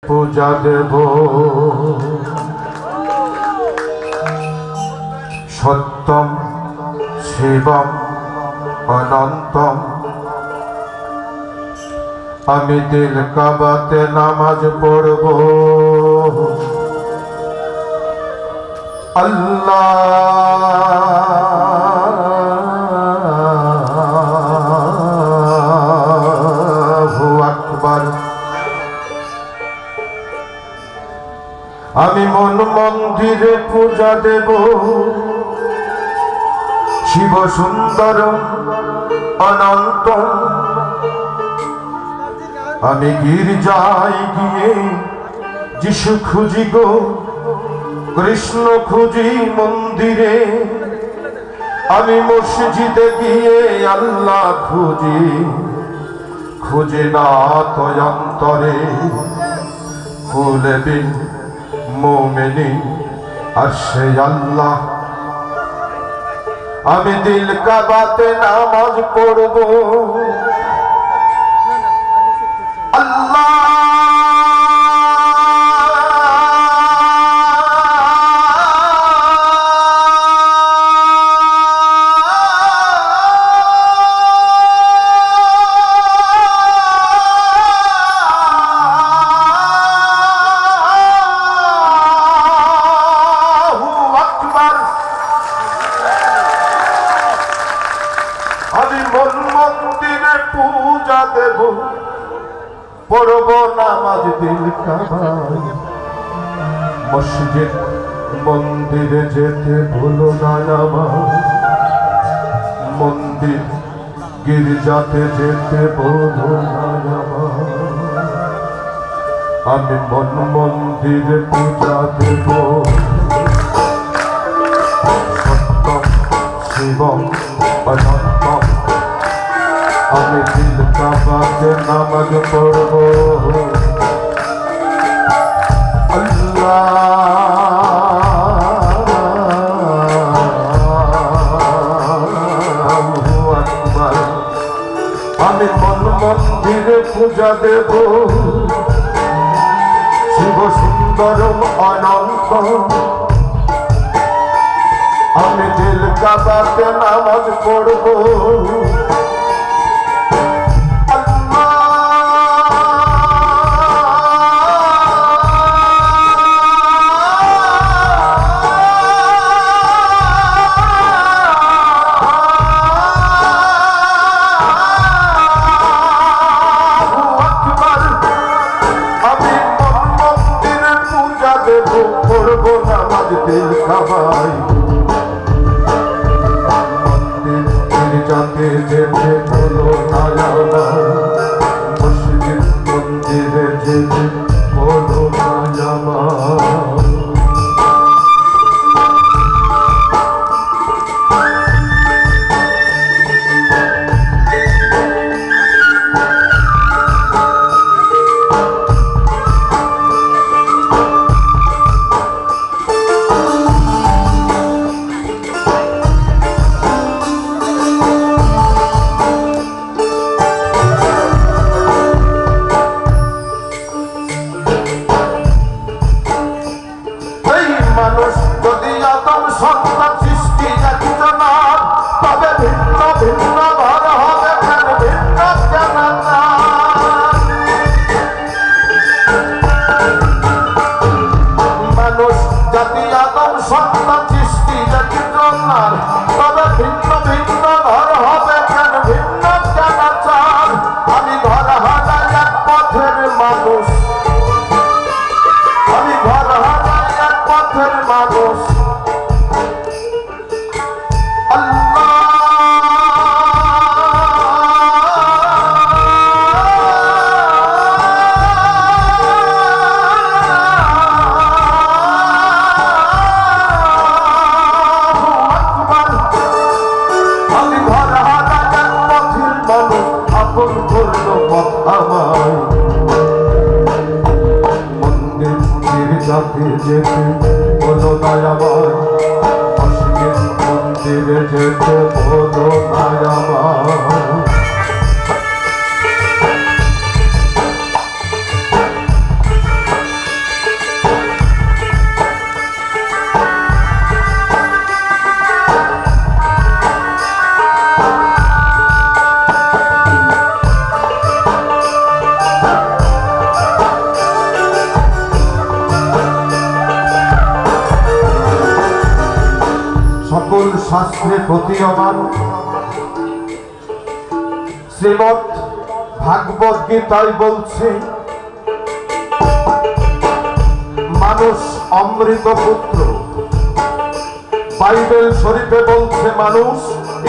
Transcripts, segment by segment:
पूजा देव सत्यम शिवम अनंतम आमी दिल काबाते नामाज पढ़बो अल्लाहु अकबर। आमी मन मंदिरे पूजा देव शिव सुंदर अनंत आमी गिरजाय गिये जिशु खुजी गो कृष्ण खुजी मंदिरे आमी मस्जिदे गिये अल्लाह खुजी खुजी ना तो अंतरे खुले बिन मोमिनी अर्शे अल्लाह आमी दिल का बाते नामाज पढ़बो पूजा देव पढ़ब नामाज दिल काबाय मस्जिद मंदिरे जेते भूलो ना नामाज मंदिर गिरजाते जेते भूलो ना नामाज आमी मन मंदिरे पूजा देव सत्यम शिवम अनंतम आमी दिल का बाते नामाज पढ़बो अल्लाहु अकबर। आमी मन मंदिरे पूजा देव शिव सुंदर अनंत आमी दिल का बाते नामाज पढ़बो पढ़बो नामाज दिल काबाय मंदिर गिरजाते जेते भूलो ना नामाज मस्जिद मंदिरे जेते भूलो ना नामाज। सत्ता सृष्टि जाना तबे भिन्न भिन्न घर हबे केन भिन्न जाना मानुष जाति आदम सत्ता सृष्टि जाना तबे भिन्न भिन्न घर हबे केन भिन्न जाना चार आमी घर हाजा एक पथेर मानुष आमी घर हाजा एक पथेर मानुष मंदिर गिरजाते जेते बोलो दयाबान मस्जिद मंदिरे जेते बोलो दयाबान। প্রতীয়মান। শ্রীমৎ ভাগবত গীতায় বলছে মানুষ অমৃত পুত্র, বাইবেল শরীফে বলছে মানুষ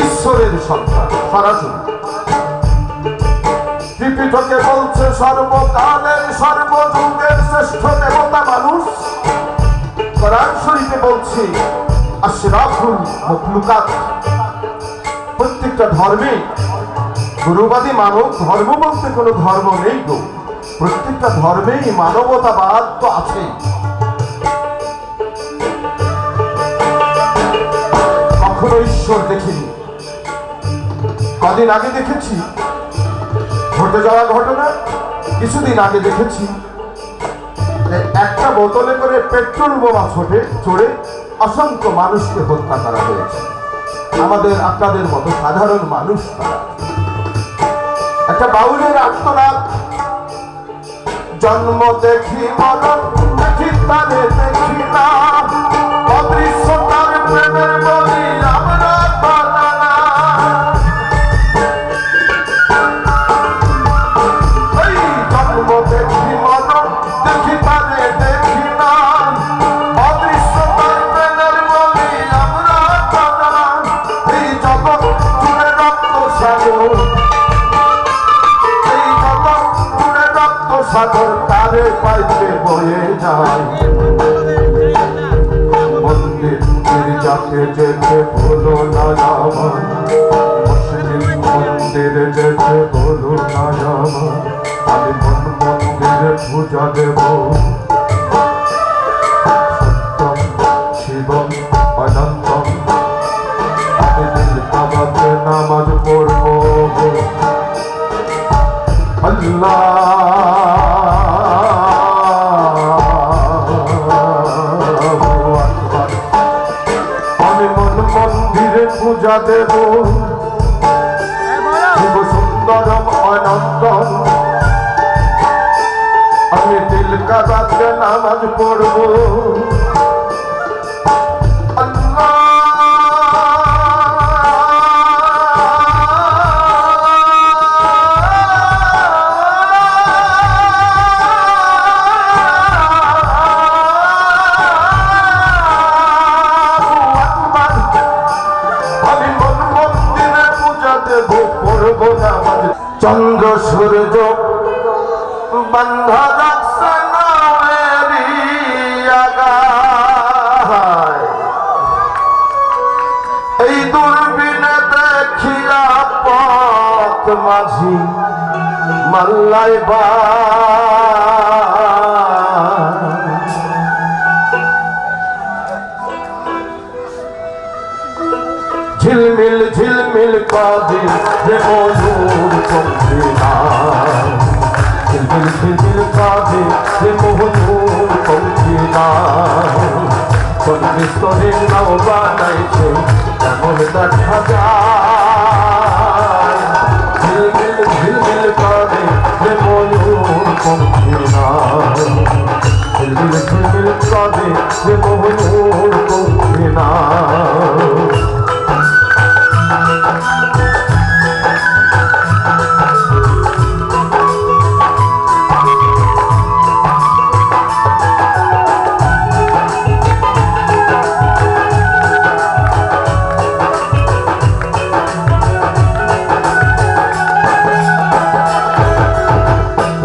ঈশ্বরের সন্তান সরাসরি, ত্রিপিটকে বলছে সর্বকালের সর্বযুগের শ্রেষ্ঠ দেবতা মানুষ, কোরআন শরীফে বলছে আশরাফুল মখলুকাত। প্রত্যেকটা ধর্মে গুরুবাদী মানব ধর্ম বলতে কোনো ধর্ম নেই গো, প্রত্যেকটা ধর্মেই মানবতাবাদ তো আছে। কখনো ঈশ্বর দেখিনি, কদিন আগে দেখেছি ঘটে যাওয়া ঘটনা, কিছুদিন আগে দেখেছি একটা বোতলে করে পেট্রোল বোমা চড়ে অসংখ্য মানুষকে হত্যা করা হয়েছে। আমাদের আপনাদের মতো সাধারণ মানুষ তারা। একটা বাউলের আত্মনাদ, জন্ম দেখি মরণ দেখি তারে দেখি না, অদৃশ্য তার প্রেমের বলি আমরা পানা না। এই জন্ম দেখি মরণ দেখি তারে দেখি না, অদৃশ্য তার প্রেমের বলি আমরা পানা না। এই জগৎ জুড়ে রক্ত সাগর, সাগর তারে পাইতে বয়ে যায়। মন্দির যাকে যেতে বলো না আমার, মুসলিম মন্দির যেতে বলো না আমার, আমি মন মন্দিরে পূজা দেব। সত্যম শিবম অনন্তম, আমি দিল কাবাতে নামাজ পড়ব। আল্লাহ আমি মন মন্দিরে পূজা দেব। শিব সুন্দরম অনন্তম, আমি দিল কাবাতে নামাজ পড়ব। চন্দ্র সূর্য বন্ধা রাখছে নামেরি আগায়, এই দূরবীনে দেখিয়া পথ মাঝি মাল্লাই বা। ঝিলমিল ঝিলমিল কাঁদে যে মধুর পঙ্খিনা, ঝিলমিল ঝিলমিল কাঁদে যে মধুর পঙ্খিনা। কোন বিস্তরের নাও বানাইছে এমন দেখা যায়। ঝিলমিল ঝিলমিল কাঁদে যে মধুর পঙ্খিনা, ঝিলমিল ঝিলমিল কাঁদে যে মধুর পঙ্খিনা।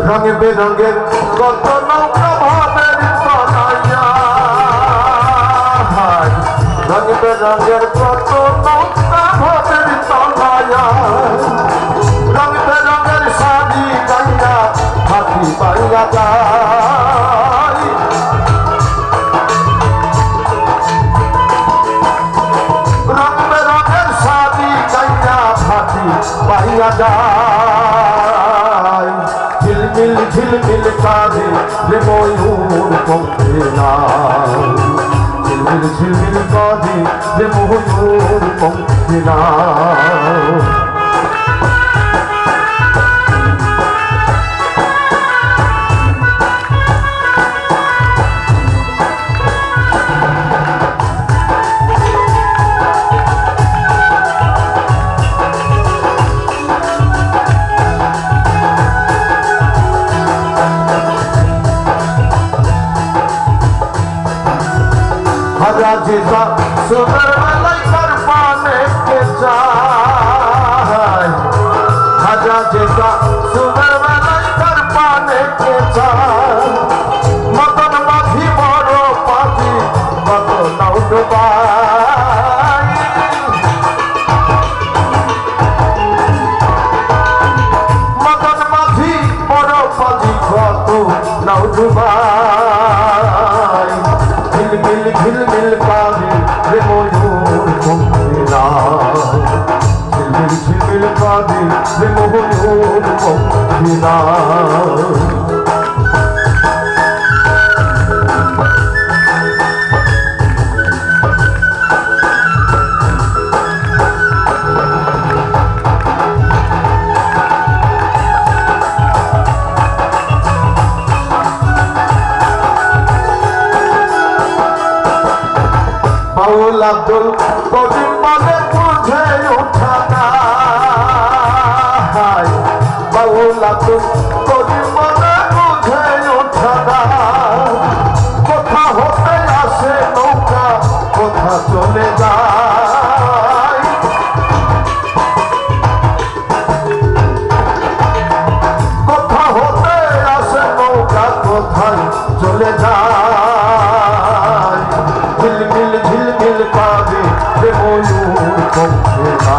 রঙে বেরঙের কত নৌকা ভাবের তনায়া, রঙে বেরঙের কত নৌকা ভাবের তনায়া। রঙ বেরঙের শাড়ি গাইয়া হাতি পাইয়া যায়। রঙ বেরঙের শাড়ি গাইয়া হাতি পাইয়া যায়। ঝিলমিল ঝিলমিল কাঁদে যে ময়ূর পঙ্খিনা, ঝিলমিল ঝিলমিল কাঁদে যে ময়ূর পঙ্খিনা। খাজা যেটা সুন্দর বেলায় তার পানে কে চায় খাজা যেটা সুন্দর বেলায় তার পানে কে চায় মদন মাঝি বড় পাখি কত নাও ডোবায় মদন মাঝি বড় পাখি কত নাও ডোবায় ঝিলমিল ঝিলমিল কাঁদে রে ময়ূর পঙ্খিরা ঝিলমিল ঝিলমিল কাঁদে রে ময়ূর পঙ্খিরা বাউল আব্দুল করিম বলে বুঝে ওঠা না বাউল আব্দুল করিম বলে বুঝে ওঠা না কোথা হতে আসে নৌকা কোথা চলে যায় কোথা হতে আসে নৌকা কোথায় চলে যায় ঝিলমিল ঝিলমিল কাঁদে রে ময়ূর পঙ্খিরা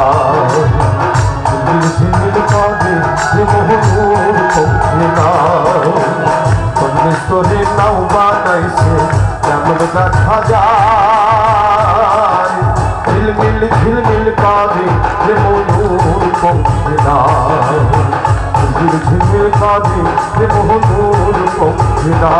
ঝিলমিল ঝিলমিল কাঁদে রে ময়ূর পঙ্খিরা পরমেশ্বরে নাও বানাইছে কেমন দেখা যায় ঝিলমিল ঝিলমিল কাঁদে রে ময়ূর পঙ্খিরা ঝিলমিল ঝিলমিল কাঁদে রে ময়ূর পঙ্খিরা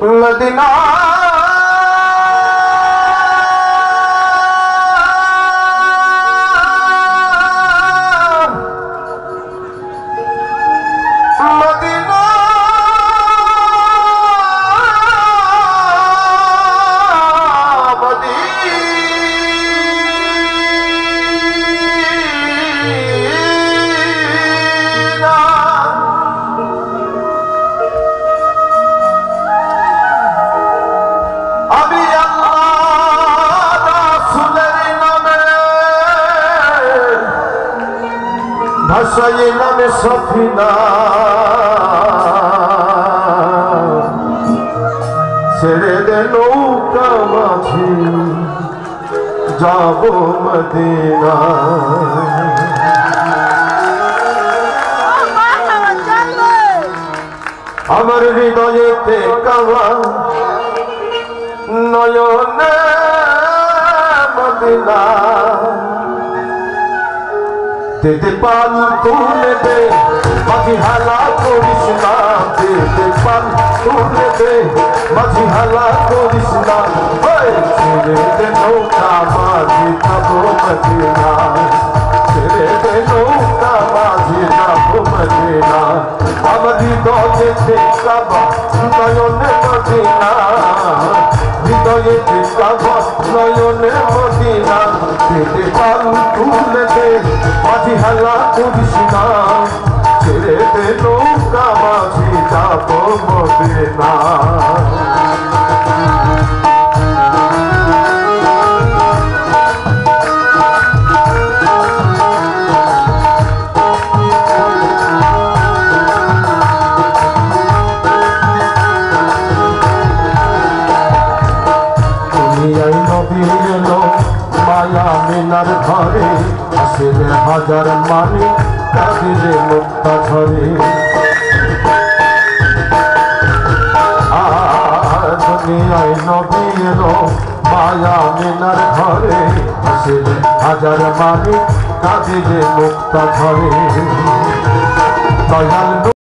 मदीना मदीना ভাসাইলাম সফিনা ছেড়ে দে নৌকা মাঝি যাব মদিনা আমার হৃদয়েতে কাওয়া নয়নে মদিনা তেতে পাল তুলে দে মাঝি হালা করিস না তেতে পাল তুলে দে মাঝি হালা করিস না ছেড়ে দে নৌকা মাঝি যাবো মদিনা ছেড়ে দে নৌকা মাঝি যাবো মদিনা আমার হৃদয়েতে কাবা নয়নে মদিনা হৃদয়েতে কাবা নয়নে মদিনা তেতে পাল তুলে দে মাঝি হালা করিস না ছেড়ে দে নৌকা মাঝি যাবো মদিনা মায়া মিনার ঘরে আসলে হাজার মানে কাঁদিলে মুক্তা ঝরে দুনিয়ায় নবী এলো মায়া মিনার ঘরে আসলে হাজার মানে কাঁদিলে মুক্তা ঝরে দয়াল